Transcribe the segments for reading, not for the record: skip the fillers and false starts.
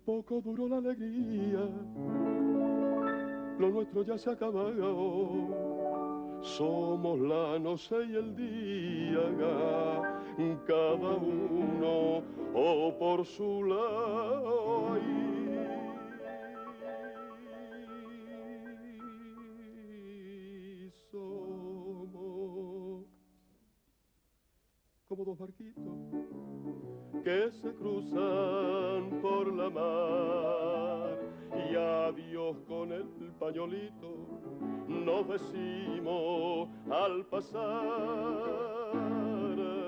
poco duró la alegría, lo nuestro ya se ha acabado. Somos la noche y el día, cada uno o por su lado. Y somos como dos barquitos que se cruzan por la mar, y adiós con el pañolito nos decimos al pasar.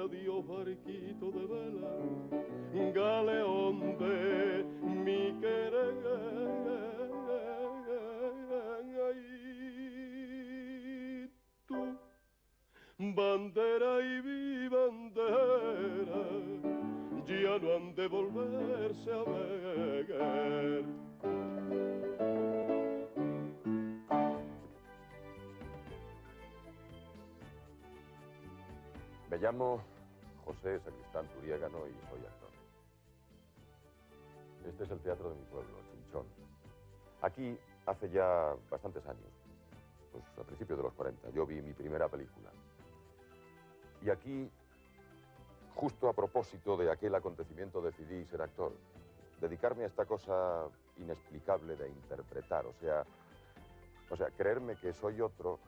Adiós barquito de vela, galeón de mi querer. Ay, tú, bandera y mi bandera, ya no han de volverse a ver. Me llamo José Sacristán Turiégano y soy actor. Este es el teatro de mi pueblo, Chinchón. Aquí, hace ya bastantes años, pues a principios de los 40, yo vi mi primera película. Y aquí, justo a propósito de aquel acontecimiento, decidí ser actor. Dedicarme a esta cosa inexplicable de interpretar, o sea, creerme que soy otro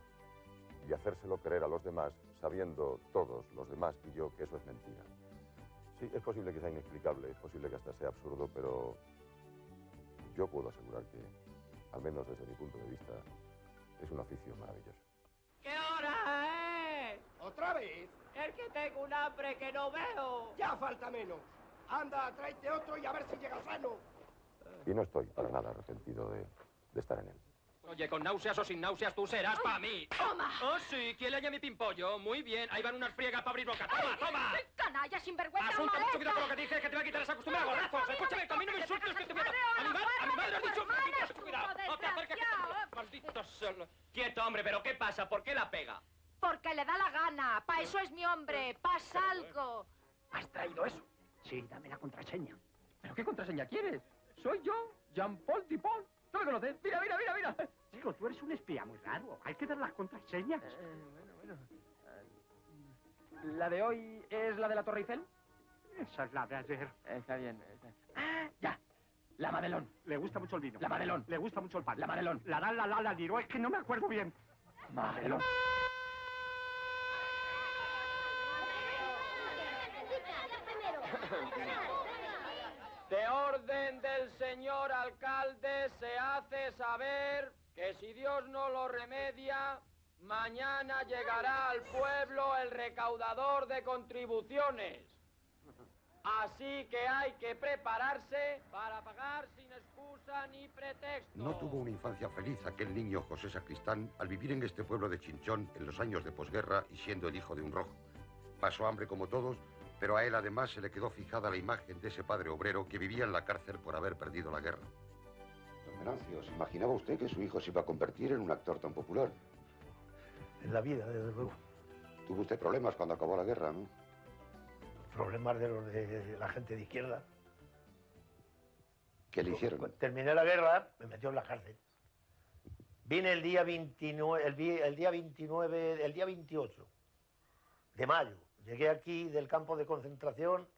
y hacérselo creer a los demás, sabiendo todos los demás y yo que eso es mentira. Sí, es posible que sea inexplicable, es posible que hasta sea absurdo, pero yo puedo asegurar que, al menos desde mi punto de vista, es un oficio maravilloso. ¿Qué hora es? ¿Otra vez? Es que tengo un hambre que no veo. Ya falta menos. Anda, tráete otro y a ver si llega sano. Y no estoy para nada arrepentido de estar en él. Oye, con náuseas o sin náuseas, tú serás para mí. ¡Toma! Oh, sí, ¿quién le haya mi pimpollo? Muy bien, ahí van unas friegas para abrir boca. ¡Toma, toma! ¡Canalla, sinvergüenza, Asunto, maleta! mucho cuidado con lo que dices, que te voy a quitar esa costumbre a gorrazos. Escúchame, que a mí no me insultes, que te voy a... A mi madre has dicho... Mucho cuidado. No te acerques, que te... Maldito solo. Quieto, hombre, ¿pero qué pasa? ¿Por qué la pega? Porque le da la gana. Pa' eso es mi hombre. Pasa algo. ¿Has traído eso? Sí, dame la contraseña. ¿Pero qué contraseña quieres? Soy yo, Jean-Paul Dupont. ¿No me conoces? Mira, mira, mira, mira. Chico, tú eres un espía muy raro. Hay que dar las contraseñas. Bueno. ¿La de hoy es la de la Torre Eiffel? Esa es la de ayer. Está bien. Ya. La Madelón. Le gusta mucho el vino. La Madelón. Le gusta mucho el pan. La Madelón. La diró, es que no me acuerdo bien. Madelón. De orden del señor alcalde se hace saber que si Dios no lo remedia, mañana llegará al pueblo el recaudador de contribuciones. Así que hay que prepararse para pagar sin excusa ni pretexto. No tuvo una infancia feliz aquel niño José Sacristán al vivir en este pueblo de Chinchón en los años de posguerra y siendo el hijo de un rojo. Pasó hambre como todos, pero a él además se le quedó fijada la imagen de ese padre obrero que vivía en la cárcel por haber perdido la guerra. Don Venancio, ¿se imaginaba usted que su hijo se iba a convertir en un actor tan popular? En la vida, desde luego. Tuvo usted problemas cuando acabó la guerra, ¿no? Problemas de los de la gente de izquierda. ¿Qué le hicieron? Cuando terminé la guerra, me metió en la cárcel. Vine el día 29, el día 28 de mayo. Llegué aquí del campo de concentración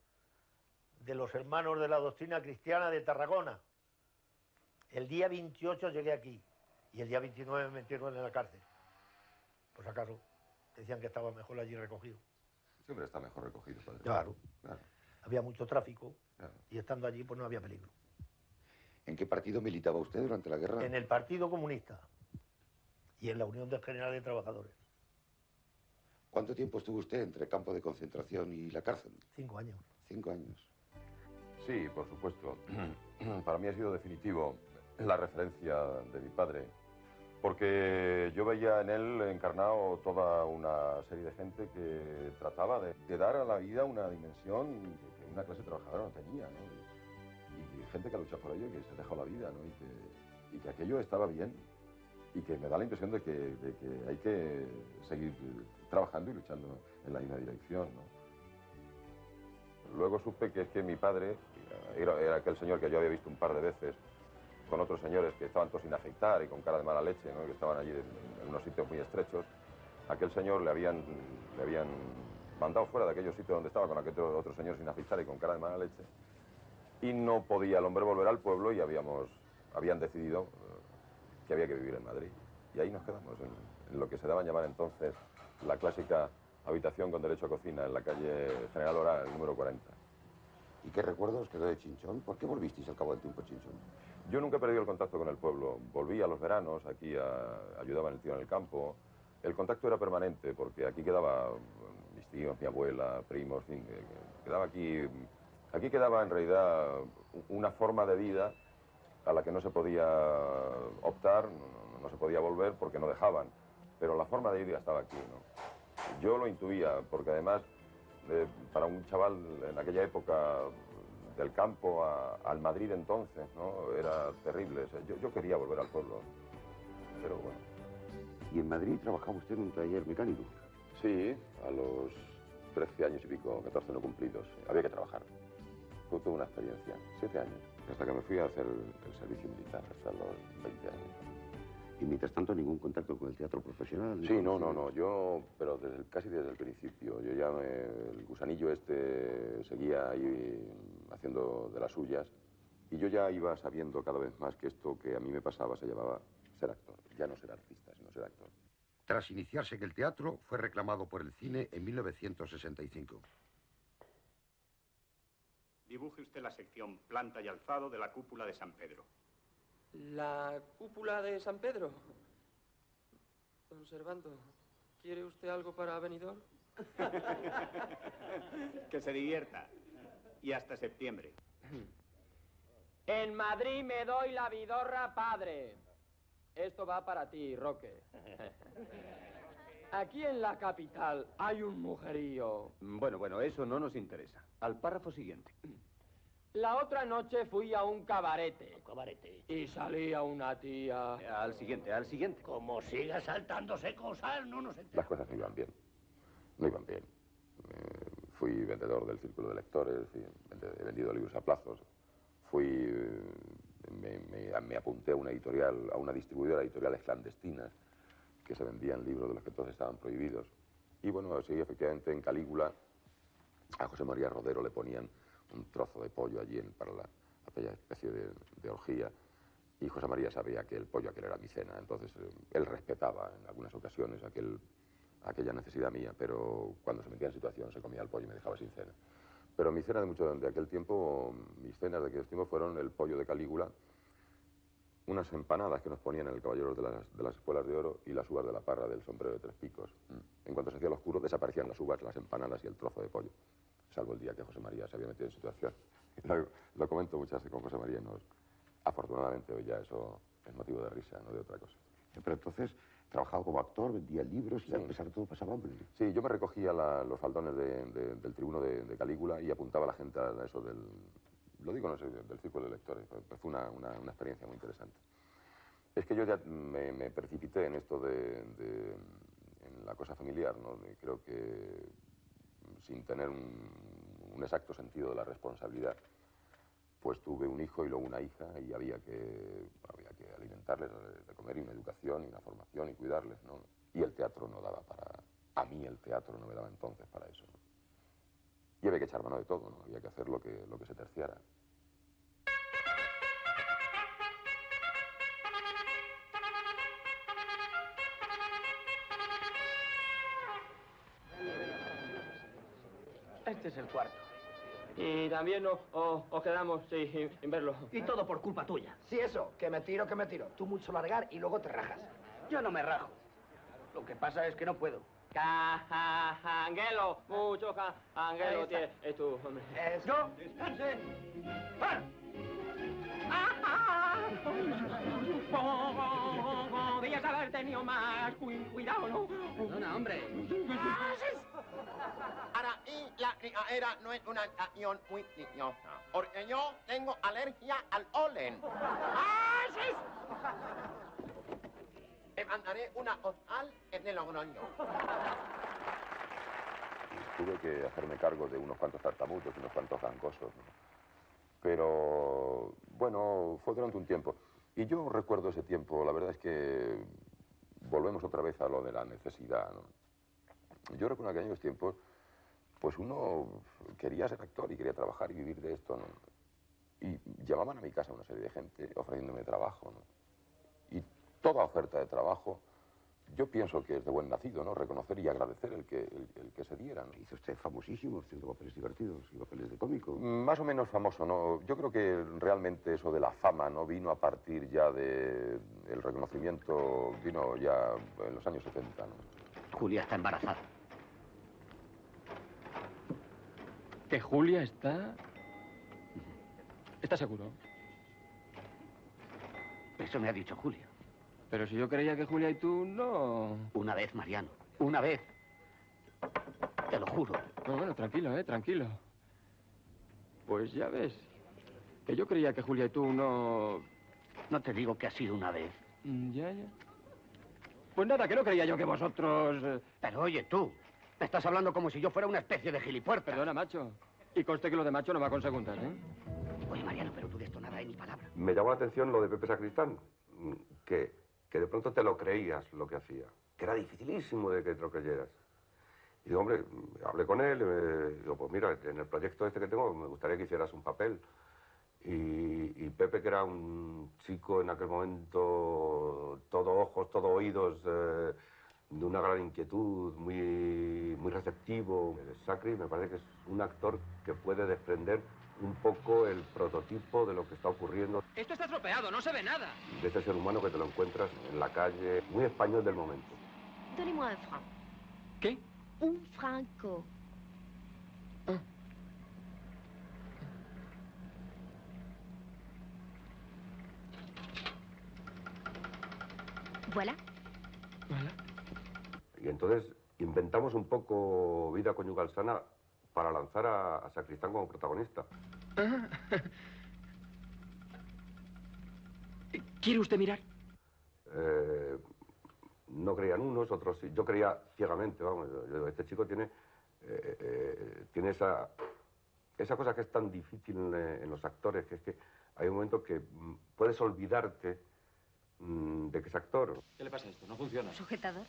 de los hermanos de la doctrina cristiana de Tarragona. El día 28 llegué aquí y el día 29 me metieron en la cárcel. Pues acaso decían que estaba mejor allí recogido. Siempre está mejor recogido, padre. Claro. Claro. Había mucho tráfico, Claro. y estando allí pues no había peligro. ¿En qué partido militaba usted durante la guerra? En el Partido Comunista y en la Unión de General de Trabajadores. ¿Cuánto tiempo estuvo usted entre campo de concentración y la cárcel? 5 años. 5 años. Sí, por supuesto. Para mí ha sido definitivo la referencia de mi padre, porque yo veía en él encarnado toda una serie de gente que trataba de dar a la vida una dimensión que una clase trabajadora no tenía, ¿no? Y gente que ha luchado por ello y que se dejó la vida, ¿no? Y que aquello estaba bien y que me da la impresión de que hay que seguir trabajando y luchando en la misma dirección, ¿no? Luego supe que es que mi padre era aquel señor que yo había visto un par de veces con otros señores que estaban todos sin afeitar y con cara de mala leche, ¿no? Que estaban allí en unos sitios muy estrechos. Aquel señor le habían mandado fuera de aquellos sitios donde estaba con aquel otro señor sin afeitar y con cara de mala leche. Y no podía el hombre volver al pueblo y habían decidido que había que vivir en Madrid. Y ahí nos quedamos, en lo que se daba a llamar entonces la clásica habitación con derecho a cocina en la calle General Oraa, el número 40. ¿Y qué recuerdo os quedó de Chinchón? ¿Por qué volvisteis al cabo del tiempo a Chinchón? Yo nunca he perdido el contacto con el pueblo. Volví a los veranos, aquí ayudaba en el tío en el campo. El contacto era permanente, porque aquí quedaba mis tíos, mi abuela, primos, en fin, quedaba aquí. Aquí quedaba en realidad una forma de vida a la que no se podía optar, no se podía volver porque no dejaban. Pero la forma de vida estaba aquí, ¿no? Yo lo intuía, porque además, para un chaval en aquella época del campo al Madrid entonces, ¿no? Era terrible. O sea, yo quería volver al pueblo, pero bueno. ¿Y en Madrid trabajaba usted en un taller mecánico? Sí, a los 13 años y pico, 14 no cumplidos. Había que trabajar. Fue toda una experiencia. 7 años. Hasta que me fui a hacer el servicio militar, hasta los 20 años. ¿Y mientras tanto ningún contacto con el teatro profesional? Sí, no. Yo, pero casi desde el principio. Yo ya el gusanillo este seguía ahí haciendo de las suyas. Y yo ya iba sabiendo cada vez más que esto que a mí me pasaba se llamaba ser actor. Ya no ser artista, sino ser actor. Tras iniciarse en el teatro, fue reclamado por el cine en 1965. Dibuje usted la sección planta y alzado de la cúpula de San Pedro. ¿La cúpula de San Pedro? Don Servando, ¿quiere usted algo para Benidorm? Que se divierta. Y hasta septiembre. En Madrid me doy la vidorra, padre. Esto va para ti, Roque. Aquí en la capital hay un mujerío. Bueno, eso no nos interesa. Al párrafo siguiente. La otra noche fui a un cabarete. ¿Un cabarete? Y salía una tía. Al siguiente. Como siga saltándose cosas, no nos enteramos. Las cosas no iban bien. No iban bien. Fui vendedor del círculo de lectores, he vendido libros a plazos. Me apunté a una editorial, a una distribuidora de editoriales clandestinas que se vendían libros de los que todos estaban prohibidos. Y bueno, sí, efectivamente, en Calígula a José María Rodero le ponían un trozo de pollo allí para aquella especie de orgía. Y José María sabía que el pollo aquel era mi cena, entonces él respetaba en algunas ocasiones aquella necesidad mía, pero cuando se metía en situación se comía el pollo y me dejaba sin cena. Pero mi cena de aquel tiempo, mis cenas de aquel tiempo fueron el pollo de Calígula, unas empanadas que nos ponían en el Caballeros de las Espuelas de Oro y las uvas de la parra del Sombrero de Tres Picos. En cuanto se hacía lo oscuro, desaparecían las uvas, las empanadas y el trozo de pollo, salvo el día que José María se había metido en situación. Lo comento muchas veces con José María y afortunadamente hoy ya eso es motivo de risa, no de otra cosa. Pero entonces trabajaba como actor, vendía libros y a pesar de todo pasaba hambre. Sí, yo me recogía los faldones del tribuno de Calígula y apuntaba a la gente a eso lo digo, no sé, del círculo de lectores. Fue una experiencia muy interesante. Es que yo ya me precipité en esto en la cosa familiar, ¿no? Creo que sin tener un exacto sentido de la responsabilidad, pues tuve un hijo y luego una hija y había que alimentarles, de comer y una educación y una formación y cuidarles, ¿no? Y el teatro no daba a mí el teatro no me daba entonces para eso, ¿no? Y había que echar mano de todo, ¿no? Había que hacer lo que se terciara. Este es el cuarto. Y también os quedamos sin verlo. Y todo por culpa tuya. Sí, eso, que me tiro. Tú mucho largar y luego te rajas. Yo no me rajo. Lo que pasa es que no puedo. Janguelo, mucho janguelo tienes tú, hombre. Yo. Podrías haber tenido más cuidado, ¿no? No, hombre. Ahora, y la criadera no es una acción muy niñosa, porque yo tengo alergia al polen. Te mandaré una postal en el Logroño. tuve que hacerme cargo de unos cuantos tartamudos y unos cuantos gangosos, ¿no? Pero, bueno, fue durante un tiempo. Y yo recuerdo ese tiempo, la verdad es que volvemos otra vez a lo de la necesidad, ¿no? Yo recuerdo que en aquellos tiempos, pues uno quería ser actor y quería trabajar y vivir de esto, ¿no? Y llamaban a mi casa una serie de gente ofreciéndome trabajo, ¿no? Y toda oferta de trabajo, yo pienso que es de buen nacido, ¿no? Reconocer y agradecer el que se diera, ¿no? Hizo usted famosísimo haciendo papeles divertidos y papeles de cómico. Más o menos famoso, ¿no? Yo creo que realmente eso de la fama, ¿no? Vino a partir ya de... El reconocimiento vino ya en los años 70, ¿no? Julia está embarazada. ¿Que Julia está...? ¿Estás seguro? Eso me ha dicho Julia. Pero si yo creía que Julia y tú no... Una vez, Mariano. Una vez. Te lo juro. Bueno, tranquilo, tranquilo. Pues ya ves. Que yo creía que Julia y tú no... No te digo que ha sido una vez. Ya. Pues nada, que no creía yo que vosotros... Pero oye, tú. Me estás hablando como si yo fuera una especie de gilipuerta. Perdona, macho. Y conste que lo de macho no va con segundas, ¿eh? Oye, Mariano, pero tú de esto nada hay ni palabra. Me llamó la atención lo de Pepe Sacristán, que de pronto te lo creías lo que hacía, que era dificilísimo de que te lo creyeras. Y digo, hombre, hablé con él, digo, pues mira, en el proyecto este que tengo me gustaría que hicieras un papel. Y Pepe, que era un chico en aquel momento, todo ojos, todo oídos, de una gran inquietud, muy receptivo. Sacri me parece que es un actor que puede desprender un poco el prototipo de lo que está ocurriendo. Esto está estropeado, no se ve nada. De ese ser humano que te lo encuentras en la calle, muy español del momento. Donnez-moi un franc. ¿Qué? Un franco. Voilà. Y entonces inventamos un poco Vida conyugal sana para lanzar a Sacristán como protagonista. ¿Quiere usted mirar? No creían unos, otros sí. Yo creía ciegamente, vamos. Este chico tiene esa cosa que es tan difícil en los actores, que es que hay un momento que puedes olvidarte de que es actor. ¿Qué le pasa a esto? No funciona. ¿Sujetador?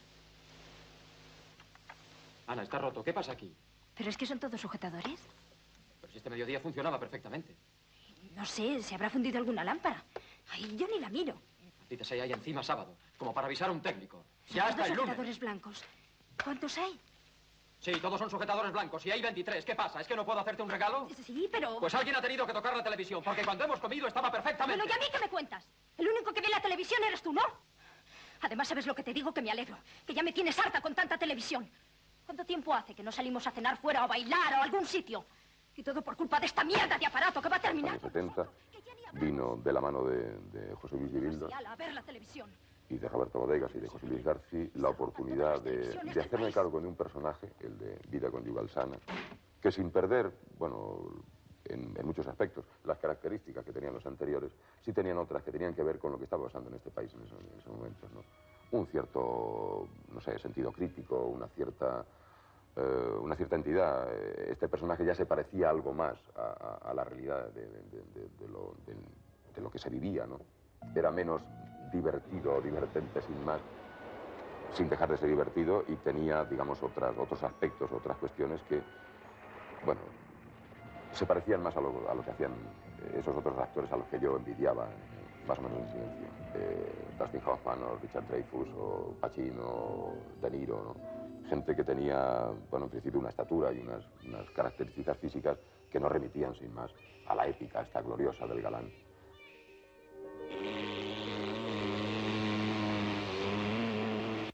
Ana, está roto. ¿Qué pasa aquí? ¿Pero es que son todos sujetadores? Pero si este mediodía funcionaba perfectamente. No sé, se habrá fundido alguna lámpara. Ay, yo ni la miro. Dices ahí encima sábado, como para avisar a un técnico. Ya hasta el lunes. Sujetadores blancos. ¿Cuántos hay? Sí, todos son sujetadores blancos. Y hay 23. ¿Qué pasa? ¿Es que no puedo hacerte un regalo? Sí, pero... Pues alguien ha tenido que tocar la televisión, porque cuando hemos comido estaba perfectamente. Bueno, ¿y a mí qué me cuentas? El único que ve la televisión eres tú, ¿no? Además, ¿sabes lo que te digo? Que me alegro. Que ya me tienes harta con tanta televisión. ¿Cuánto tiempo hace que no salimos a cenar fuera o a bailar o a algún sitio? Y todo por culpa de esta mierda de aparato que va a terminar. En los 70 vino de la mano de José Luis Virildo A ver la televisión. y de Roberto Bodegas y de José Luis García la oportunidad de hacerme cargo de un personaje, el de Vida conyugal sana, que sin perder, bueno, en muchos aspectos, las características que tenían los anteriores, sí tenían otras que tenían que ver con lo que estaba pasando en este país en esos momentos, ¿no? Un cierto, no sé, sentido crítico, una cierta entidad. Este personaje ya se parecía algo más a la realidad de lo que se vivía, ¿no? Era menos divertido o divertente sin más, sin dejar de ser divertido, y tenía, digamos, otros aspectos, otras cuestiones que, bueno, se parecían más a lo que hacían esos otros actores a los que yo envidiaba, más o menos en silencio. Dustin Hoffman o Richard Dreyfuss o Pacino o De Niro, ¿no? Gente que tenía, bueno, en principio una estatura y unas características físicas que no remitían sin más a la épica esta gloriosa del galán.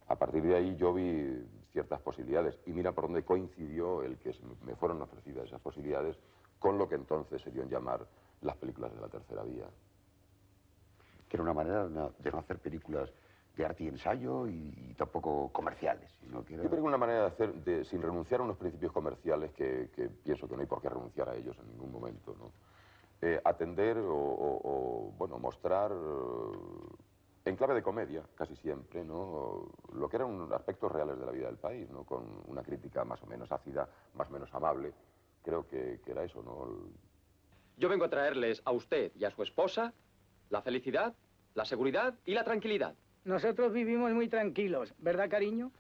A partir de ahí yo vi ciertas posibilidades, y mira por dónde coincidió el que me fueron ofrecidas esas posibilidades con lo que entonces se dio en llamar las películas de la tercera vía. Que era una manera de no hacer películas de arte y ensayo y tampoco comerciales, sino que era... Yo creo que una manera de hacer, sin renunciar a unos principios comerciales que pienso que no hay por qué renunciar a ellos en ningún momento, ¿no? Atender o bueno, mostrar en clave de comedia, casi siempre, ¿no? Lo que eran aspectos reales de la vida del país, ¿no? Con una crítica más o menos ácida, más o menos amable. Creo que era eso, ¿no? Yo vengo a traerles a usted y a su esposa la felicidad, la seguridad y la tranquilidad. Nosotros vivimos muy tranquilos, ¿verdad, cariño?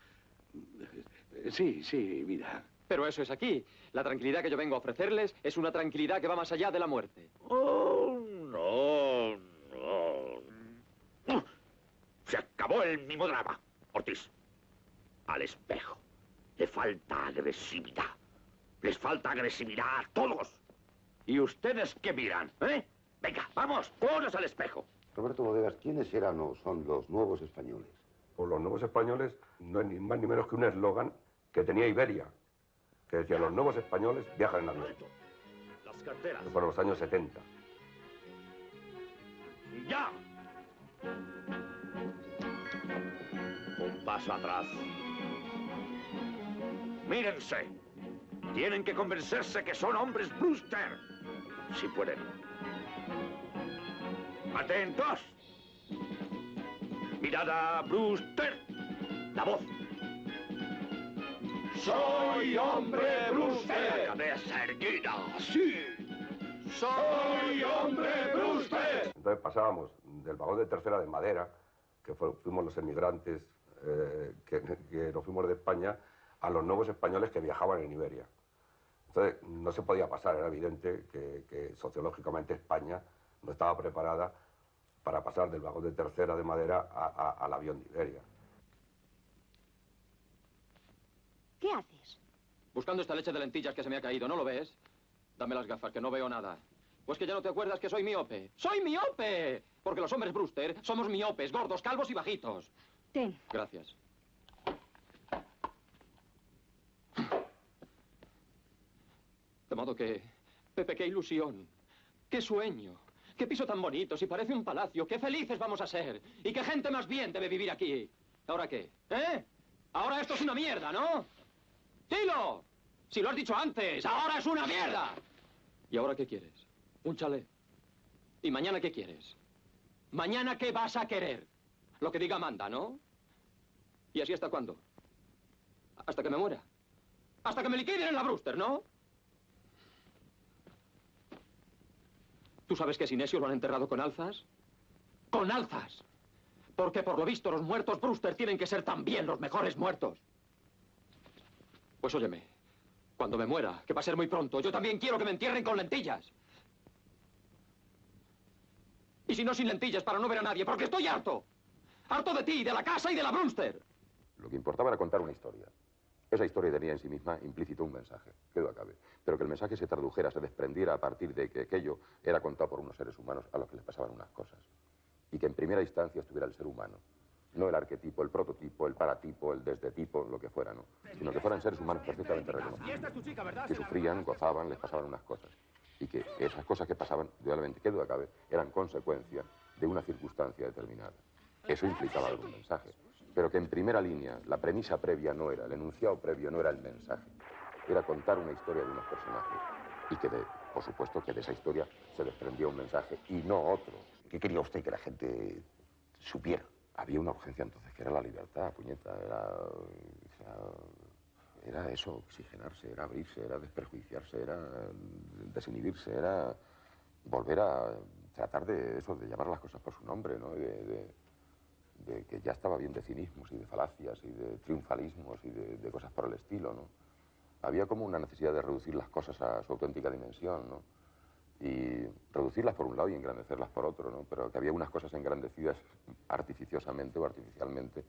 Sí, sí, mira. Pero eso es aquí. La tranquilidad que yo vengo a ofrecerles es una tranquilidad que va más allá de la muerte. Oh, no, no. Se acabó el mimodrama, Ortiz. Al espejo. Le falta agresividad. Les falta agresividad a todos. ¿Y ustedes qué miran, eh? Venga, vamos, todos al espejo. Roberto Bodegas, ¿quiénes eran o son los nuevos españoles? Pues los nuevos españoles no es ni más ni menos que un eslogan que tenía Iberia, que decía, los nuevos españoles viajan en avión. Las carteras. Que fueron los años 70. ¡Ya! Un paso atrás. Mírense. Tienen que convencerse que son hombres Brewster. Si pueden. ¡Atentos! Mirada Brewster. La voz. Soy hombre Brewster. La cabeza erguida. Sí. Soy hombre Brewster. Entonces pasábamos del vagón de tercera de madera, que fuimos los emigrantes que nos fuimos de España, a los nuevos españoles que viajaban en Iberia. Entonces no se podía pasar, era evidente que sociológicamente España no estaba preparada para pasar del vagón de tercera de madera al avión de Iberia. ¿Qué haces? Buscando esta leche de lentillas que se me ha caído, ¿no lo ves? Dame las gafas, que no veo nada. Pues que ya no te acuerdas que soy miope. ¡Soy miope! Porque los hombres Brewster somos miopes, gordos, calvos y bajitos. Ten. Gracias. De modo que... Pepe, qué ilusión. Qué sueño. Qué piso tan bonito, si parece un palacio. Qué felices vamos a ser. Y qué gente más bien debe vivir aquí. ¿Ahora qué? ¿Eh? Ahora esto es una mierda, ¿no? ¡Dilo! Si lo has dicho antes, ahora es una mierda. ¿Y ahora qué quieres? Un chalet. ¿Y mañana qué quieres? ¿Mañana qué vas a querer? Lo que diga Amanda, ¿no? ¿Y así hasta cuándo? Hasta que me muera. Hasta que me liquiden en la Brewster, ¿no? ¿Tú sabes que Sinesio lo han enterrado con alzas? ¡Con alzas! Porque por lo visto los muertos Brewster tienen que ser también los mejores muertos. Pues óyeme, cuando me muera, que va a ser muy pronto, yo también quiero que me entierren con lentillas. Y si no sin lentillas, para no ver a nadie, porque estoy harto. Harto de ti, de la casa y de la Brewster. Lo que importaba era contar una historia. Esa historia tenía en sí misma implícito un mensaje, que duda cabe. Pero que el mensaje se tradujera, se desprendiera a partir de que aquello era contado por unos seres humanos a los que les pasaban unas cosas. Y que en primera instancia estuviera el ser humano. No el arquetipo, el prototipo, el paratipo, el desdetipo, lo que fuera, ¿no? Sino que fueran seres humanos perfectamente reconocibles. Que sufrían, gozaban, les pasaban unas cosas. Y que esas cosas que pasaban, indudablemente, que duda cabe, eran consecuencia de una circunstancia determinada. Eso implicaba algún mensaje. Pero que en primera línea, la premisa previa no era, el enunciado previo no era el mensaje. Era contar una historia de unos personajes. Y que, por supuesto, que de esa historia se desprendía un mensaje y no otro. ¿Qué quería usted que la gente supiera? Había una urgencia entonces, que era la libertad, puñeta. Era eso, oxigenarse, era abrirse, era desprejuiciarse, era desinhibirse, era volver a tratar de eso, de llamar las cosas por su nombre, ¿no? De que ya estaba bien de cinismos y de falacias y de triunfalismos y de cosas por el estilo, ¿no? Había como una necesidad de reducir las cosas a su auténtica dimensión, ¿no? Y reducirlas por un lado y engrandecerlas por otro, ¿no? Pero que había unas cosas engrandecidas artificiosamente o artificialmente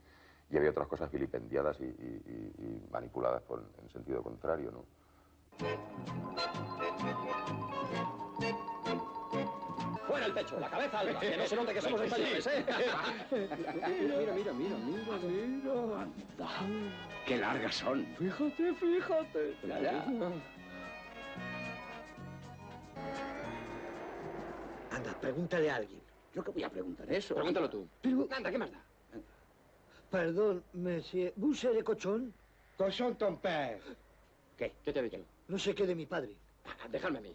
y había otras cosas vilipendiadas y manipuladas en sentido contrario, ¿no? ¡Fuera el techo! ¡La cabeza alta! ¡Que no se note que somos españoles, eh! Mira. ¡Qué largas son! Fíjate. Ya. Anda, pregúntale a alguien. ¿Yo qué voy a preguntar eso? Pregúntalo tú. Anda, ¿qué más da? Perdón, monsieur, ¿vous serez cochon? Cochon ton père. ¿Qué? ¿Qué te ha dicho? No sé qué de mi padre. Dejadme a mí.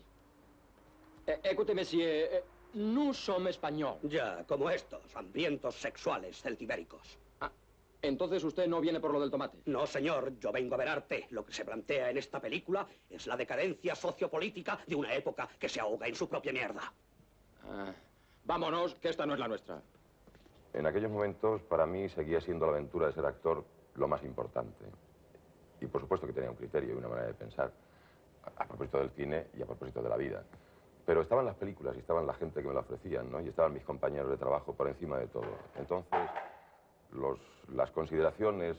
Écoutez, monsieur, no som español. Ya, como estos, hambrientos sexuales celtibéricos. Ah, entonces usted no viene por lo del tomate. No, señor, yo vengo a ver arte. Lo que se plantea en esta película es la decadencia sociopolítica de una época que se ahoga en su propia mierda. Vámonos, que esta no es la nuestra. En aquellos momentos, para mí, seguía siendo la aventura de ser actor lo más importante. Y por supuesto que tenía un criterio y una manera de pensar, a propósito del cine y a propósito de la vida. Pero estaban las películas y estaban la gente que me la ofrecían, ¿no? Y estaban mis compañeros de trabajo por encima de todo. Entonces, las consideraciones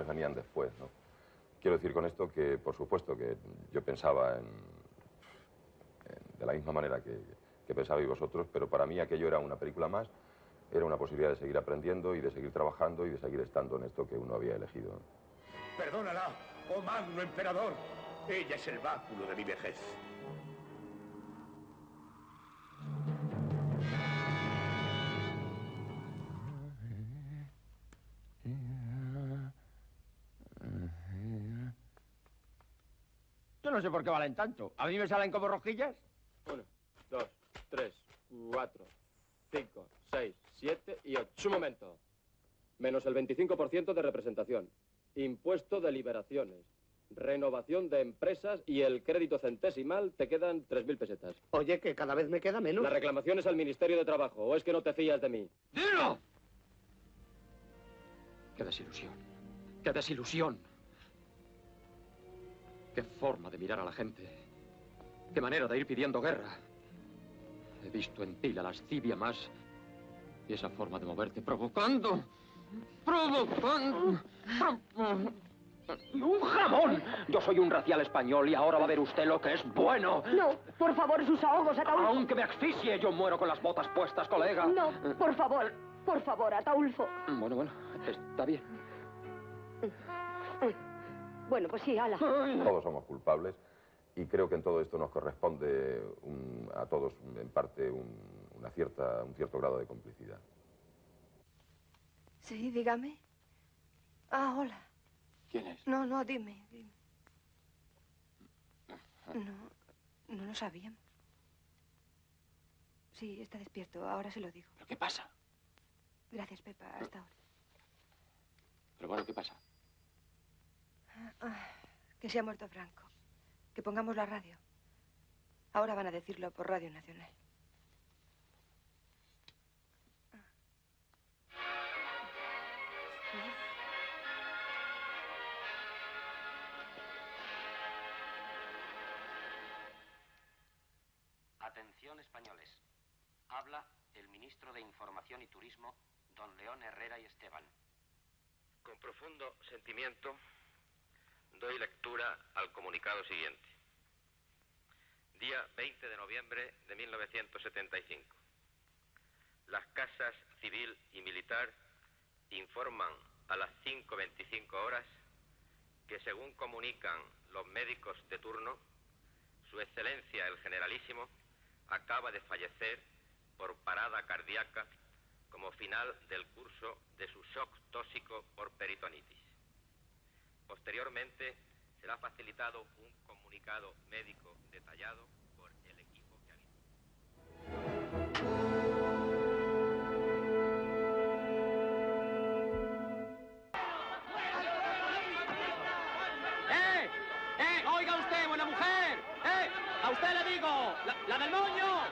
venían después, ¿no? Quiero decir con esto que, por supuesto, que yo pensaba de la misma manera que pensabais vosotros, pero para mí aquello era una película más, era una posibilidad de seguir aprendiendo y de seguir trabajando y de seguir estando en esto que uno había elegido, ¿no? Perdónala, oh magno emperador. Ella es el báculo de mi vejez. Yo no sé por qué valen tanto. ¿A mí me salen como rosquillas? 1, 2, 3, 4, 5, 6, 7 y 8. Un momento. Menos el 25% de representación. Impuesto de liberaciones. Renovación de empresas y el crédito centesimal te quedan 3.000 pesetas. Oye, que cada vez me queda menos. La reclamación es al Ministerio de Trabajo. ¿O es que no te fías de mí? ¡Dilo! ¡Qué desilusión! ¡Qué desilusión! ¡Qué forma de mirar a la gente! ¡Qué manera de ir pidiendo guerra! He visto en ti la lascivia más... Y esa forma de moverte provocando... ¡Provocando! ¡Un jamón! Yo soy un racial español y ahora va a ver usted lo que es bueno. No, por favor, sus ahogos, Ataulfo. Aunque me asfixie, yo muero con las botas puestas, colega. No, por favor, Ataulfo. Bueno, está bien. Bueno, pues sí, ala. Todos somos culpables y creo que en todo esto nos corresponde a todos, en parte, un cierto grado de complicidad. Sí, dígame. Ah, hola. ¿Quién es? No, dime. No lo sabíamos. Sí, está despierto. Ahora se lo digo. ¿Pero qué pasa? Gracias, Pepa. Hasta ahora. Pero bueno, ¿qué pasa? Que se ha muerto Franco. Que pongamos la radio. Ahora van a decirlo por Radio Nacional. Atención, españoles. Habla el ministro de Información y Turismo, don León Herrera y Esteban. Con profundo sentimiento doy lectura al comunicado siguiente. Día 20 de noviembre de 1975. Las casas civil y militar informan a las 5:25 horas que, según comunican los médicos de turno, Su Excelencia el Generalísimo acaba de fallecer por parada cardíaca como final del curso de su shock tóxico por peritonitis. Posteriormente será facilitado un comunicado médico detallado por el equipo que ha... ¡Oiga usted, buena mujer! ¡A usted le digo! ¡La del moño!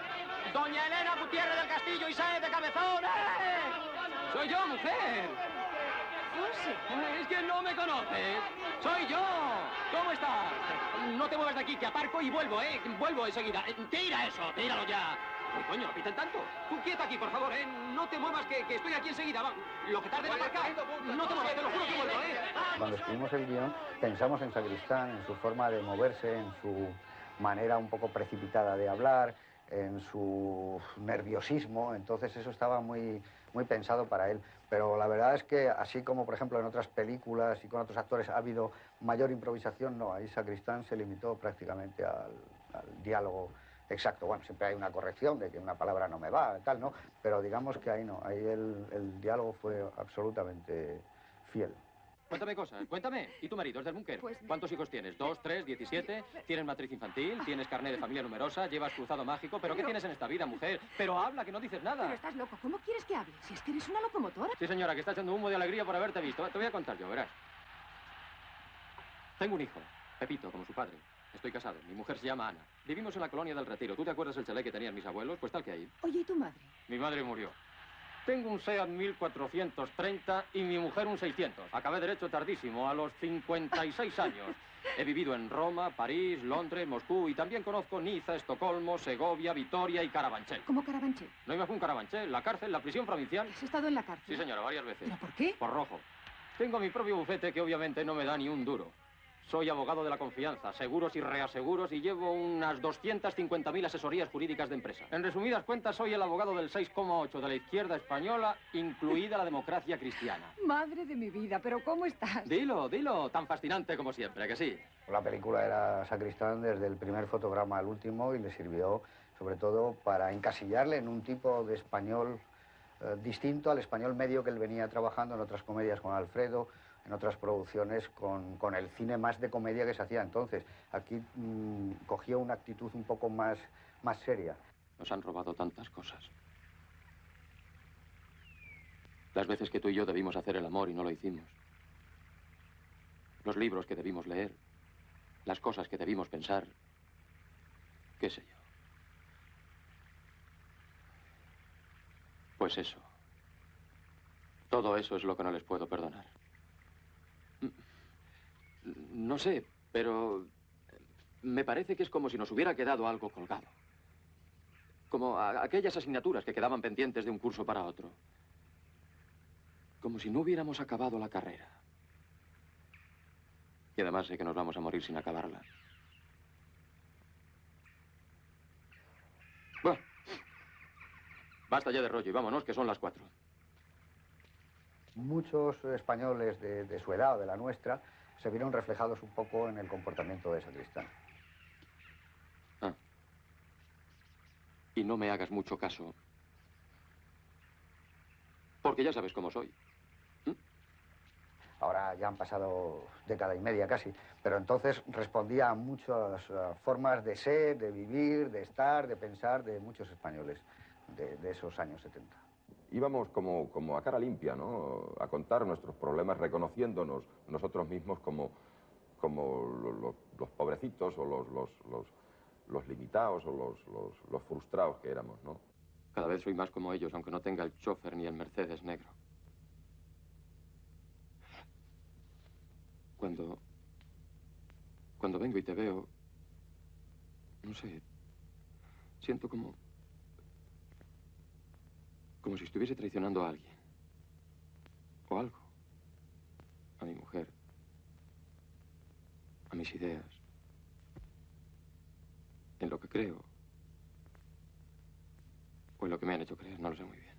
¡Doña Elena Gutiérrez del Castillo y Sáenz de Cabezón! ¡Soy yo, mujer! José. Es que no me conoces. ¡Soy yo! ¿Cómo estás? No te muevas de aquí, que aparco y vuelvo, Vuelvo enseguida. ¡Tira eso! ¡Tíralo ya! Uy, coño, no piten tanto. Tú quieta aquí, por favor, No te muevas, que estoy aquí enseguida. Va. Lo que tarde en aparcar. No te muevas, te lo juro que vuelvo, Cuando escribimos el guión, pensamos en Sacristán, en su forma de moverse, en su manera un poco precipitada de hablar, en su nerviosismo. Entonces eso estaba muy pensado para él. Pero la verdad es que, así como, por ejemplo, en otras películas y con otros actores ha habido mayor improvisación, no. Ahí Sacristán se limitó prácticamente al diálogo exacto. Bueno, siempre hay una corrección de que una palabra no me va, tal, ¿no? Pero digamos que ahí no. Ahí el diálogo fue absolutamente fiel. Cuéntame cosas, cuéntame. ¿Y tu marido es del búnker? Pues... ¿Cuántos hijos tienes? ¿2, 3, 17? ¿Tienes matriz infantil? ¿Tienes carné de familia numerosa? ¿Llevas cruzado mágico? ¿Pero qué tienes en esta vida, mujer? Pero habla, que no dices nada. Pero estás loco. ¿Cómo quieres que hable? Si es que eres una locomotora. Sí, señora, que está echando humo de alegría por haberte visto. Te voy a contar yo, verás. Tengo un hijo, Pepito, como su padre. Estoy casado. Mi mujer se llama Ana. Vivimos en la colonia del Retiro. ¿Tú te acuerdas del chalet que tenían mis abuelos? Pues tal que ahí. Oye, ¿y tu madre? Mi madre murió. Tengo un SEAT 1430 y mi mujer un 600. Acabé derecho tardísimo, a los 56 años. He vivido en Roma, París, Londres, Moscú y también conozco Niza, Estocolmo, Segovia, Vitoria y Carabanchel. ¿Cómo Carabanchel? No hay más que un Carabanchel, la cárcel, la prisión provincial. ¿Has estado en la cárcel? Sí, señora, varias veces. ¿Pero por qué? Por rojo. Tengo mi propio bufete que obviamente no me da ni un duro. Soy abogado de la confianza, seguros y reaseguros, y llevo unas 250.000 asesorías jurídicas de empresa. En resumidas cuentas, soy el abogado del 6,8 de la izquierda española, incluida la democracia cristiana. Madre de mi vida, ¿pero cómo estás? Dilo, dilo, tan fascinante como siempre, que sí. La película era Sacristán desde el primer fotograma al último y le sirvió sobre todo para encasillarle en un tipo de español distinto al español medio que él venía trabajando en otras comedias con Alfredo, en otras producciones con el cine más de comedia que se hacía entonces. Aquí cogió una actitud un poco más seria. Nos han robado tantas cosas. Las veces que tú y yo debimos hacer el amor y no lo hicimos. Los libros que debimos leer. Las cosas que debimos pensar. ¿Qué sé yo? Pues eso. Todo eso es lo que no les puedo perdonar. No sé, pero me parece que es como si nos hubiera quedado algo colgado. Como aquellas asignaturas que quedaban pendientes de un curso para otro. Como si no hubiéramos acabado la carrera. Y además sé que nos vamos a morir sin acabarla. Bueno, basta ya de rollo y vámonos, que son las 4. Muchos españoles de su edad o de la nuestra se vieron reflejados un poco en el comportamiento de Sacristán. Ah. Y no me hagas mucho caso. Porque ya sabes cómo soy. Ahora ya han pasado década y media casi, pero entonces respondía a muchas formas de ser, de vivir, de estar, de pensar de muchos españoles de esos años 70. Íbamos como a cara limpia, ¿no? A contar nuestros problemas, reconociéndonos nosotros mismos como los pobrecitos o los limitados o los frustrados que éramos, ¿no? Cada vez soy más como ellos, aunque no tenga el chofer ni el Mercedes negro. Cuando vengo y te veo, no sé, siento como si estuviese traicionando a alguien. O algo. A mi mujer. A mis ideas. En lo que creo. O en lo que me han hecho creer, no lo sé muy bien.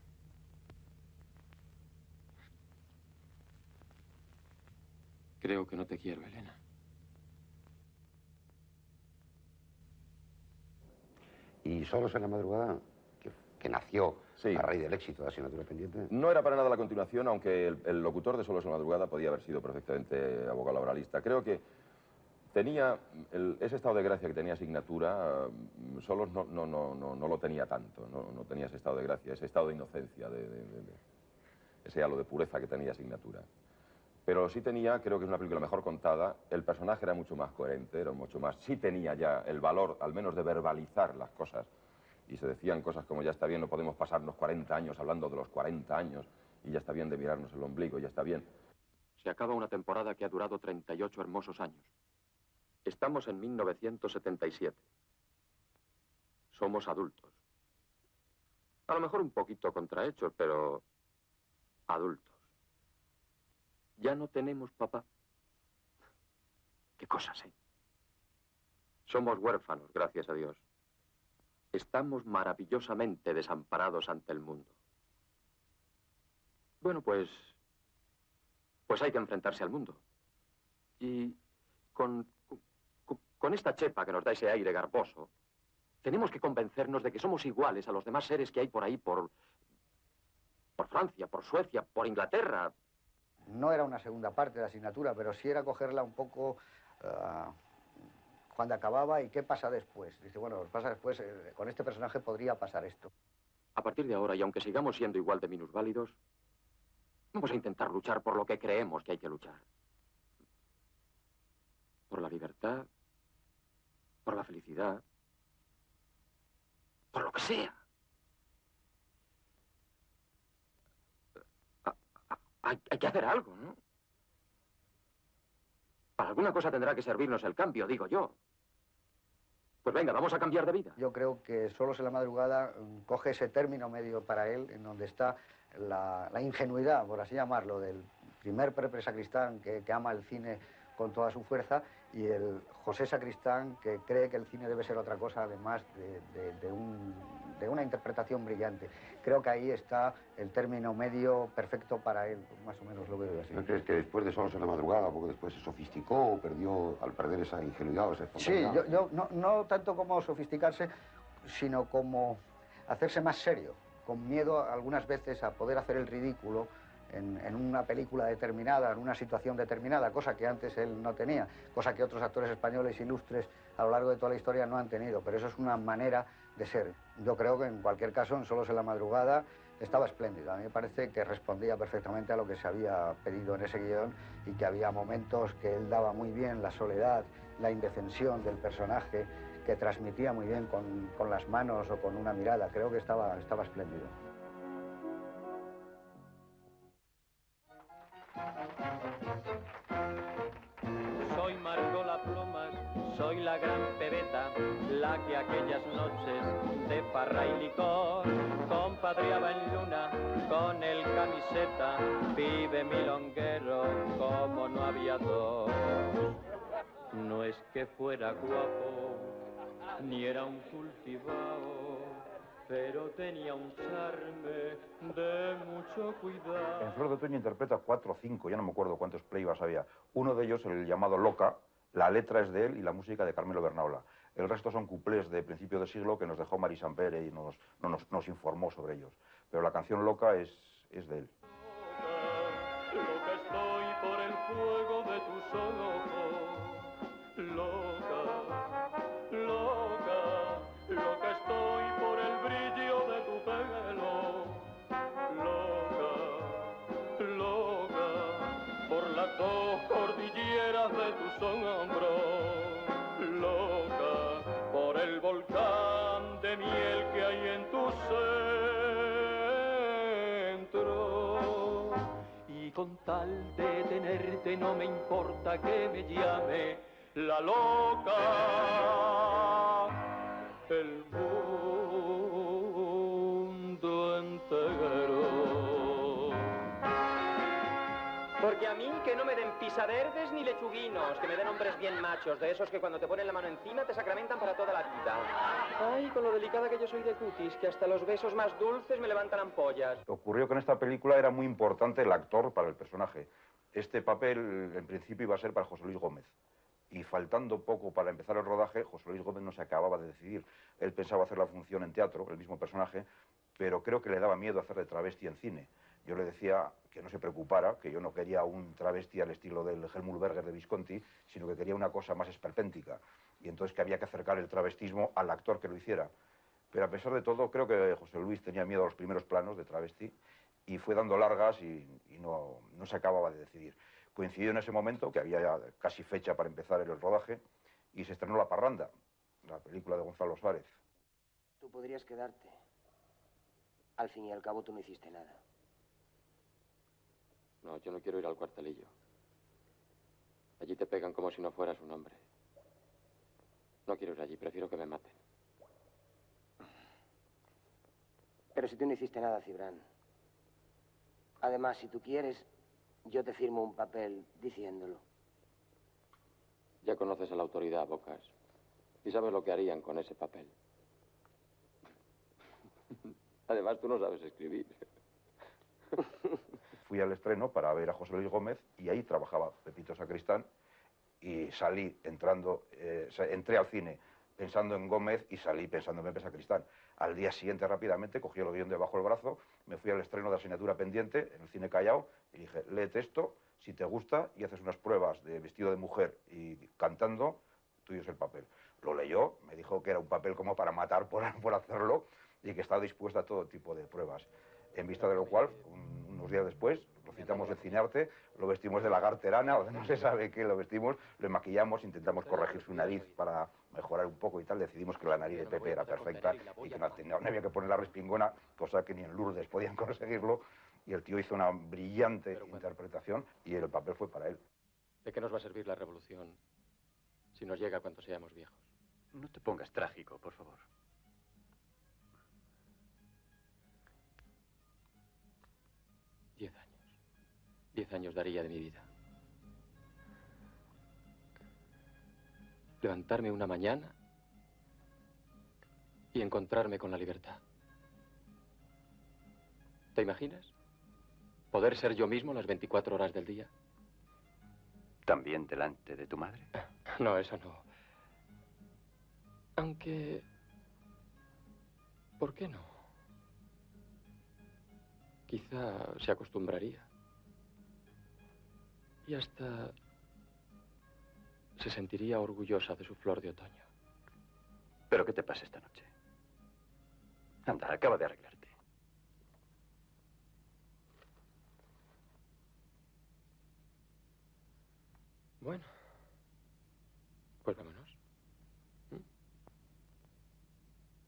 Creo que no te quiero, Elena. Y Solos en la madrugada, que nació a raíz del éxito de Asignatura Pendiente. No era para nada la continuación, aunque el locutor de Solos en la madrugada podía haber sido perfectamente abogado laboralista. Creo que tenía ese estado de gracia que tenía Asignatura, Solos no lo tenía tanto, no tenía ese estado de gracia, ese estado de inocencia, ese halo de pureza que tenía Asignatura. Pero sí tenía, creo que es una película mejor contada, el personaje era mucho más coherente, era mucho más... Sí tenía ya el valor, al menos, de verbalizar las cosas. Y se decían cosas como, ya está bien, no podemos pasarnos 40 años hablando de los 40 años, y ya está bien de mirarnos el ombligo, ya está bien. Se acaba una temporada que ha durado 38 hermosos años. Estamos en 1977. Somos adultos. A lo mejor un poquito contrahechos, pero adultos. Ya no tenemos papá. Qué cosas, ¿eh? Somos huérfanos, gracias a Dios. Estamos maravillosamente desamparados ante el mundo. Bueno, pues hay que enfrentarse al mundo. Y con esta chepa que nos da ese aire garboso, tenemos que convencernos de que somos iguales a los demás seres que hay por ahí, por Francia, por Suecia, por Inglaterra. no era una segunda parte de la asignatura, pero sí era cogerla un poco cuando acababa y qué pasa después. Dice, bueno, pasa después, con este personaje podría pasar esto. A partir de ahora, y aunque sigamos siendo igual de minusválidos, vamos a intentar luchar por lo que creemos que hay que luchar. Por la libertad, por la felicidad, por lo que sea. Hay que hacer algo, ¿no? Para alguna cosa tendrá que servirnos el cambio, digo yo. Pues venga, vamos a cambiar de vida. Yo creo que Solos en la madrugada coge ese término medio para él, en donde está la ingenuidad, por así llamarlo, del primer Pepe Sacristán que ama el cine con toda su fuerza, y el José Sacristán que cree que el cine debe ser otra cosa, además de una interpretación brillante. Creo que ahí está el término medio perfecto para él, más o menos lo veo así. ¿No crees que después de Solos en la madrugada, poco después se sofisticó o perdió, al perder esa ingenuidad o esa espontaneidad? Sí, yo no tanto como sofisticarse, sino como hacerse más serio, con miedo algunas veces a poder hacer el ridículo en una película determinada, en una situación determinada, cosa que antes él no tenía, cosa que otros actores españoles ilustres a lo largo de toda la historia no han tenido, pero eso es una manera de ser. Yo creo que en cualquier caso, en Solos en la madrugada, estaba espléndido. A mí me parece que respondía perfectamente a lo que se había pedido en ese guión y que había momentos que él daba muy bien, la soledad, la indefensión del personaje, que transmitía muy bien con las manos o con una mirada. Creo que estaba espléndido. Soy Margola Plomas, soy la gran pebeta, la que aquellas noches de farra y licor compadreaba en luna con el camiseta, vive milonguero como no había dos. No es que fuera guapo, ni era un cultivado, pero tenía un charme de mucho cuidado. En Flor de Otoño interpreta 4 o 5, ya no me acuerdo cuántos playbacks había. Uno de ellos, el llamado Loca, la letra es de él y la música de Carmelo Bernaola. El resto son cuplés de principio de siglo que nos dejó Mari Sampere y nos informó sobre ellos. Pero la canción Loca es de él. Loca estoy por el fuego de tus ojos, loca, loca, loca estoy por el brillo de tu pelo, loca, loca, por las dos cordilleras de tus hombros, loca, por el volcán de miel que hay en tu centro. Y con tal de tenerte no me importa que me llame la loca, el mundo entero. Porque a mí que no me den pisaverdes ni lechuguinos, que me den hombres bien machos, de esos que cuando te ponen la mano encima te sacramentan para toda la vida. Ay, con lo delicada que yo soy de cutis, que hasta los besos más dulces me levantan ampollas. Ocurrió que en esta película era muy importante el actor para el personaje. Este papel, en principio, iba a ser para José Luis Gómez. Y faltando poco para empezar el rodaje, José Luis Gómez no se acababa de decidir. Él pensaba hacer la función en teatro, el mismo personaje, pero creo que le daba miedo hacer de travesti en cine. Yo le decía que no se preocupara, que yo no quería un travesti al estilo del Helmut Berger de Visconti, sino que quería una cosa más esperpéntica. Y entonces que había que acercar el travestismo al actor que lo hiciera. Pero a pesar de todo, creo que José Luis tenía miedo a los primeros planos de travesti y fue dando largas y no se acababa de decidir. Coincidió en ese momento, que había ya casi fecha para empezar el rodaje, y se estrenó La Parranda, la película de Gonzalo Suárez. Tú podrías quedarte. Al fin y al cabo tú no hiciste nada. No, yo no quiero ir al cuartelillo. Allí te pegan como si no fueras un hombre. No quiero ir allí, prefiero que me maten. Pero si tú no hiciste nada, Cibrán. Además, si tú quieres, yo te firmo un papel diciéndolo. Ya conoces a la autoridad, Bocas. Y sabes lo que harían con ese papel. Además, tú no sabes escribir. Fui al estreno para ver a José Luis Gómez y ahí trabajaba Pepito Sacristán y salí entré al cine pensando en Gómez y salí pensando en Pepe Sacristán. Al día siguiente, rápidamente, cogí el guión debajo del brazo, me fui al estreno de Asignatura Pendiente en el Cine Callao y dije, léete esto, si te gusta, y haces unas pruebas de vestido de mujer y cantando, tuyo es el papel. Lo leyó, me dijo que era un papel como para matar por hacerlo y que estaba dispuesta a todo tipo de pruebas. En vista de lo cual, unos días después, lo citamos en Cinearte, lo vestimos de lagarterana, o de no se sabe qué, lo vestimos, lo maquillamos, intentamos corregir su nariz para mejorar un poco y tal. Decidimos que la nariz de Pepe era perfecta y que no había que poner la respingona, cosa que ni en Lourdes podían conseguirlo. Y el tío hizo una brillante interpretación y el papel fue para él. ¿De qué nos va a servir la revolución si nos llega cuando seamos viejos? No te pongas trágico, por favor. 10 años. 10 años daría de mi vida. Levantarme una mañana y encontrarme con la libertad. ¿Te imaginas? ¿Poder ser yo mismo las 24 horas del día? ¿También delante de tu madre? No, eso no. Aunque... ¿por qué no? Quizá se acostumbraría. Y hasta... se sentiría orgullosa de su flor de otoño. ¿Pero qué te pasa esta noche? Anda, acaba de arreglarte. Bueno, pues vámonos.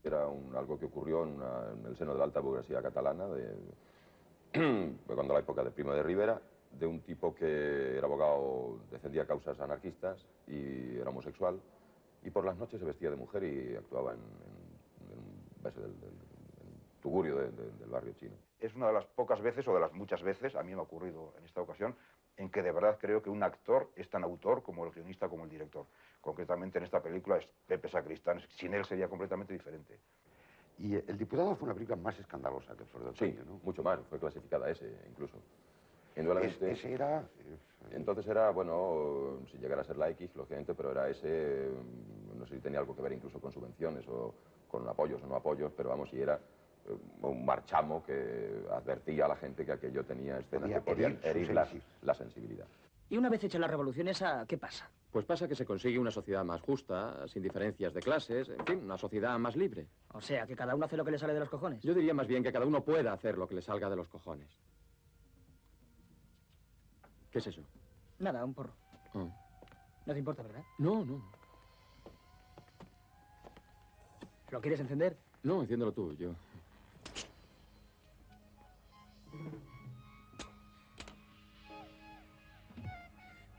Era algo que ocurrió en el seno de la alta burguesía catalana, cuando la época de Primo de Rivera, de un tipo que era abogado, defendía causas anarquistas y era homosexual, y por las noches se vestía de mujer y actuaba en un beso del tugurio del barrio chino. Es una de las pocas veces, o de las muchas veces, a mí me ha ocurrido en esta ocasión, en que de verdad creo que un actor es tan autor como el guionista, como el director. Concretamente en esta película es Pepe Sacristán, sin él sería completamente diferente. Y El diputado fue una película más escandalosa que Flor de Otoño, Sí, ¿no? mucho más, fue clasificada S incluso. Indudablemente, Ese era... Entonces era, bueno, si llegara a ser la X, lógicamente, pero era ese, no sé si tenía algo que ver incluso con subvenciones o con apoyos o no apoyos, pero vamos, si era un marchamo que advertía a la gente que aquello tenía escenas que podían herir la sensibilidad. Y una vez hecha la revolución esa, ¿qué pasa? Pues pasa que se consigue una sociedad más justa, sin diferencias de clases, en fin, una sociedad más libre. O sea, que cada uno hace lo que le sale de los cojones. Yo diría más bien que cada uno pueda hacer lo que le salga de los cojones. ¿Qué es eso? Nada, un porro. Oh. No te importa, ¿verdad? No, no. ¿Lo quieres encender? No, enciéndelo tú, yo.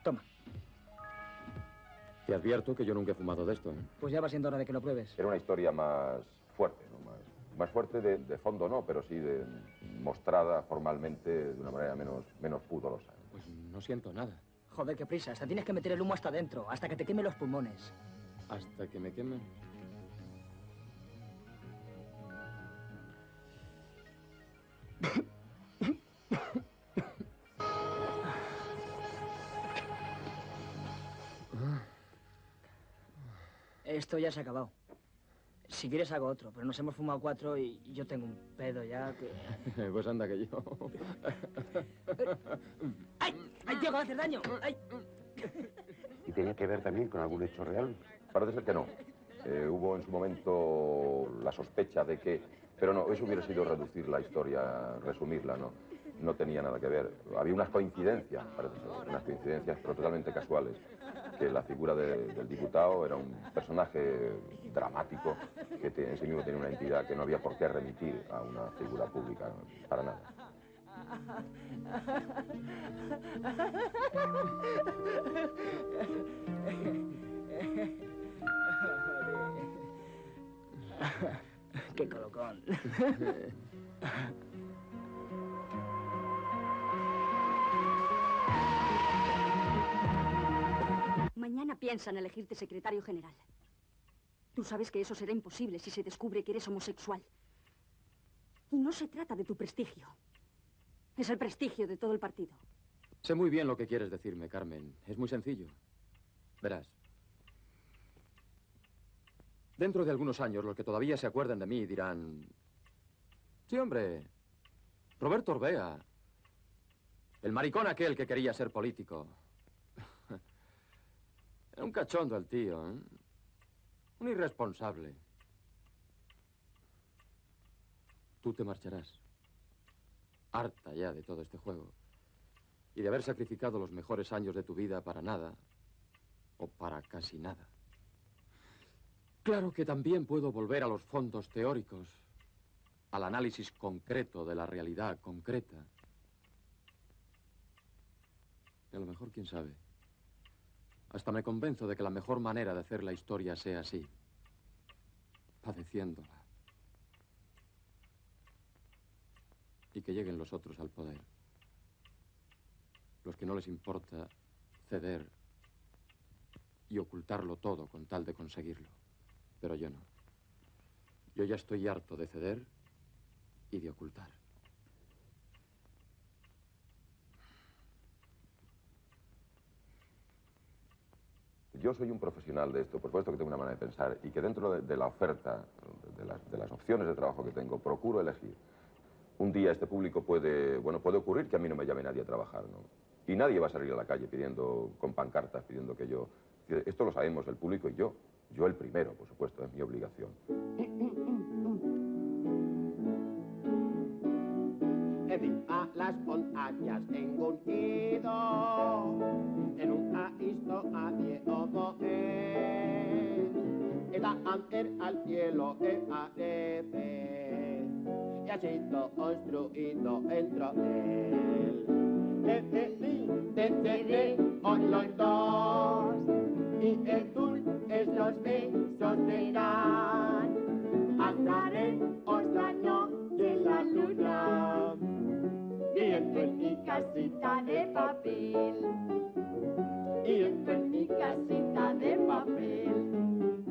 Toma. Te advierto que yo nunca he fumado de esto, ¿eh? Pues ya va siendo hora de que lo pruebes. Era una historia más fuerte, ¿no? Más fuerte de fondo no, pero sí mostrada formalmente de una manera menos pudorosa. Pues no siento nada. Joder, qué prisa. Hasta tienes que meter el humo hasta adentro, hasta que te queme los pulmones. ¿Hasta que me quemen? Esto ya se ha acabado. Si quieres hago otro, pero nos hemos fumado 4 y yo tengo un pedo ya que... Pues anda que yo. ¡Ay! ¡Ay, tío, que va a hacer daño! ¡Ay! ¿Y tenía que ver también con algún hecho real? Parece ser que no. Hubo en su momento la sospecha de que... Pero no, eso hubiera sido reducir la historia, resumirla, ¿no? No tenía nada que ver. Había unas coincidencias, parece ser, unas coincidencias, pero totalmente casuales. Que la figura del diputado era un personaje dramático que en sí mismo tenía una entidad que no había por qué remitir a una figura pública, para nada. ¡Qué colocón! Mañana piensan elegirte secretario general. Tú sabes que eso será imposible si se descubre que eres homosexual. Y no se trata de tu prestigio. Es el prestigio de todo el partido. Sé muy bien lo que quieres decirme, Carmen. Es muy sencillo. Verás. Dentro de algunos años, los que todavía se acuerdan de mí dirán... Sí, hombre, Roberto Orbea, el maricón aquel que quería ser político. Era un cachondo el tío, ¿eh? Un irresponsable. Tú te marcharás, harta ya de todo este juego y de haber sacrificado los mejores años de tu vida para nada o para casi nada. Claro que también puedo volver a los fondos teóricos, al análisis concreto de la realidad concreta. Y a lo mejor, quién sabe, hasta me convenzo de que la mejor manera de hacer la historia sea así, padeciéndola. Y que lleguen los otros al poder. Los que no les importa ceder y ocultarlo todo con tal de conseguirlo. Pero yo no. Yo ya estoy harto de ceder y de ocultar. Yo soy un profesional de esto, por supuesto que tengo una manera de pensar y que dentro de la oferta, de las opciones de trabajo que tengo, procuro elegir. Un día este público puede ocurrir que a mí no me llame nadie a trabajar, ¿no? Y nadie va a salir a la calle pidiendo, con pancartas, pidiendo que yo... Esto lo sabemos el público y yo. Yo el primero, por supuesto, es mi obligación. A las montañas en un nido, en un aisto a Diego está ante al cielo e parece, y ha sido construido dentro de él. On los dos, y el dulce los besos serán, pasaremos la noche en la luna, viviendo en mi casita de papel, viviendo en mi casita de papel,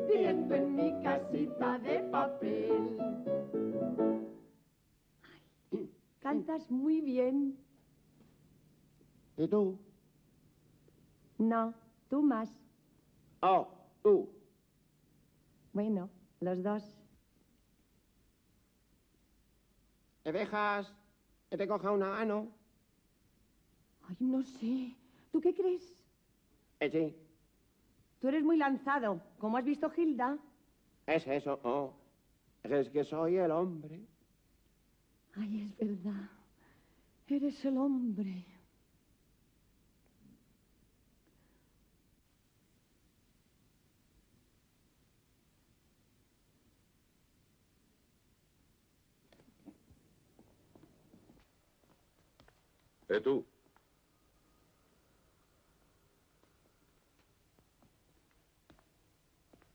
viviendo en mi casita de papel. Ay, cantas muy bien. ¿Y tú? No, tú más. Oh, tú. Bueno, los dos. ¿Me dejas que te coja una mano? Ay, no sé. ¿Tú qué crees? Sí. Tú eres muy lanzado. ¿Cómo has visto, Gilda? Es eso, oh. Es que soy el hombre. Ay, es verdad. Eres el hombre. Tú.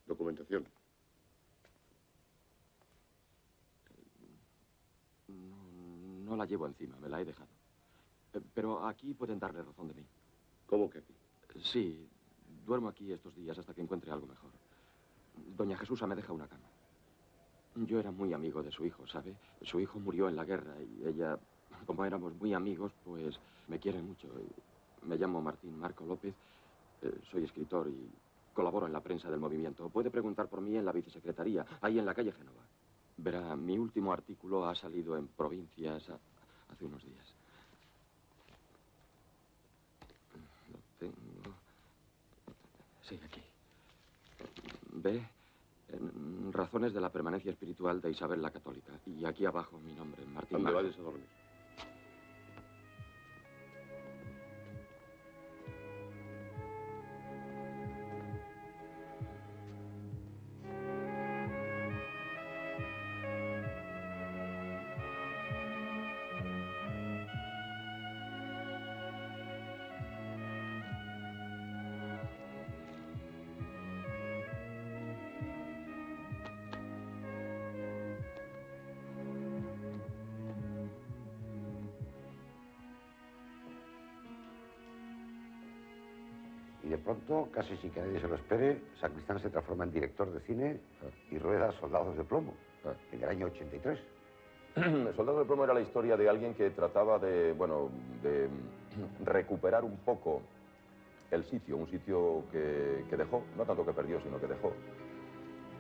Documentación. No la llevo encima, me la he dejado. Pero aquí pueden darle razón de mí. ¿Cómo que aquí? Sí, duermo aquí estos días hasta que encuentre algo mejor. Doña Jesusa me deja una cama. Yo era muy amigo de su hijo, ¿sabe? Su hijo murió en la guerra y ella, como éramos muy amigos, pues me quiere mucho. Me llamo Martín Marco López, soy escritor y colaboro en la prensa del movimiento. Puede preguntar por mí en la vicesecretaría, ahí en la calle Génova. Verá, mi último artículo ha salido en Provincias hace unos días. Lo tengo... Sí, aquí. ¿Ve? Razones de la permanencia espiritual de Isabel la Católica. Y aquí abajo mi nombre, Martín ¿Dónde Marco. vayas a dormir? Y de pronto, casi sin que nadie se lo espere, Sacristán se transforma en director de cine y rueda Soldados de Plomo, en el año 83. Soldados de Plomo era la historia de alguien que trataba de recuperar un poco el sitio, un sitio que dejó, no tanto que perdió, sino que dejó.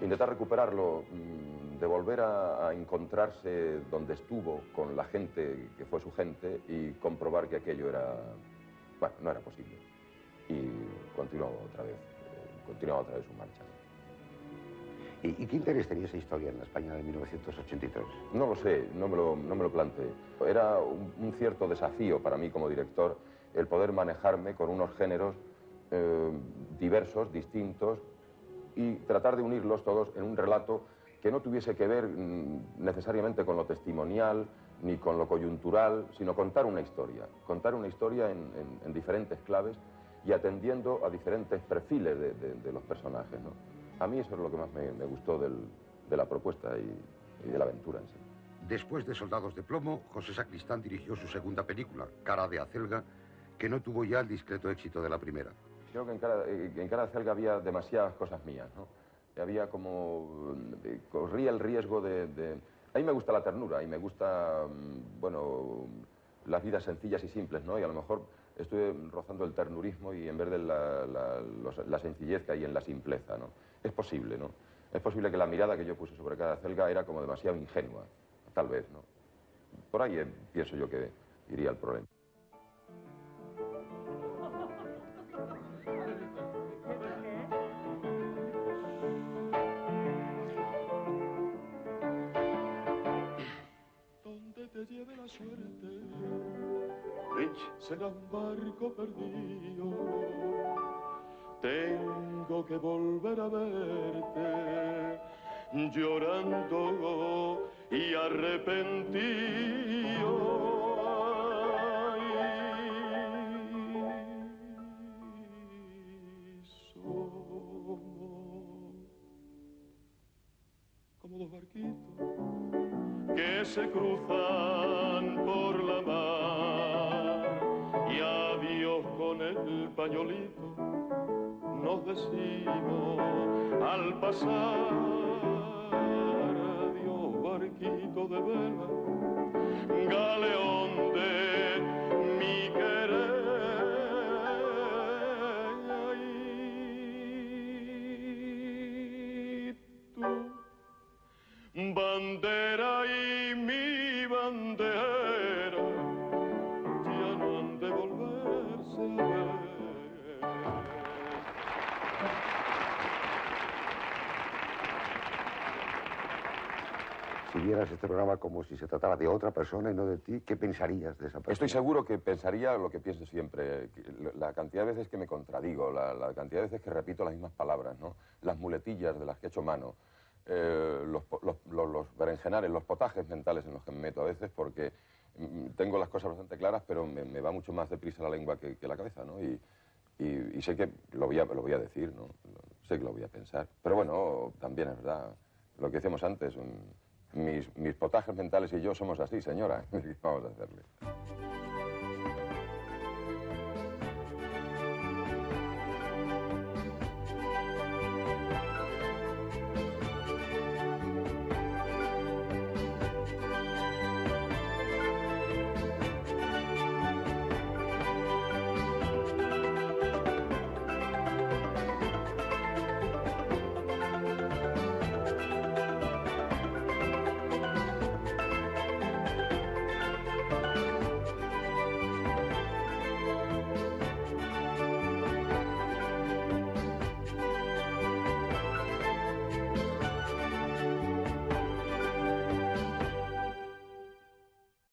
intentar recuperarlo, de volver a encontrarse donde estuvo con la gente que fue su gente y comprobar que aquello era, bueno, no era posible. Y continuó otra vez su marcha. ¿Y qué interés tenía esa historia en la España de 1983? No lo sé, no me lo planteé. Era un cierto desafío para mí como director el poder manejarme con unos géneros diversos, distintos, y tratar de unirlos todos en un relato que no tuviese que ver necesariamente con lo testimonial ni con lo coyuntural, sino contar una historia en diferentes claves y atendiendo a diferentes perfiles de los personajes, ¿no? A mí eso es lo que más me gustó de la propuesta y de la aventura en sí. Después de Soldados de Plomo, José Sacristán dirigió su segunda película, Cara de Acelga, que no tuvo ya el discreto éxito de la primera. Creo que en Cara de Acelga había demasiadas cosas mías, ¿no? Había como... corría el riesgo de... A mí me gusta la ternura y me gusta, bueno, las vidas sencillas y simples, ¿no? Y a lo mejor estoy rozando el ternurismo y en vez de la sencillez que hay en la simpleza, ¿no? Es posible, ¿no? Es posible que la mirada que yo puse sobre Cara de Acelga era como demasiado ingenua, tal vez, ¿no? Por ahí pienso yo que iría el problema. Donde te lleve la suerte, será un barco perdido. Tengo que volver a verte, llorando y arrepentido. Somos como dos barquitos que se cruzan por la mar, y adiós con el pañolito nos decimos al pasar. Adiós barquito de vela, galeón de mi querer. Tu bandera y mi bandera ya no han de volverse a ver. Si vieras este programa como si se tratara de otra persona y no de ti, ¿qué pensarías de esa persona? Estoy seguro que pensaría lo que pienso siempre. La cantidad de veces que me contradigo, la cantidad de veces que repito las mismas palabras, ¿no? Las muletillas de las que he hecho mano, los berenjenales, los potajes mentales en los que me meto a veces, porque tengo las cosas bastante claras, pero me va mucho más deprisa la lengua que la cabeza, ¿no? Y sé que lo voy a decir, ¿no? Sé que lo voy a pensar. Pero bueno, también es verdad, lo que decíamos antes, mis potajes mentales y yo somos así, señora. Vamos a hacerle.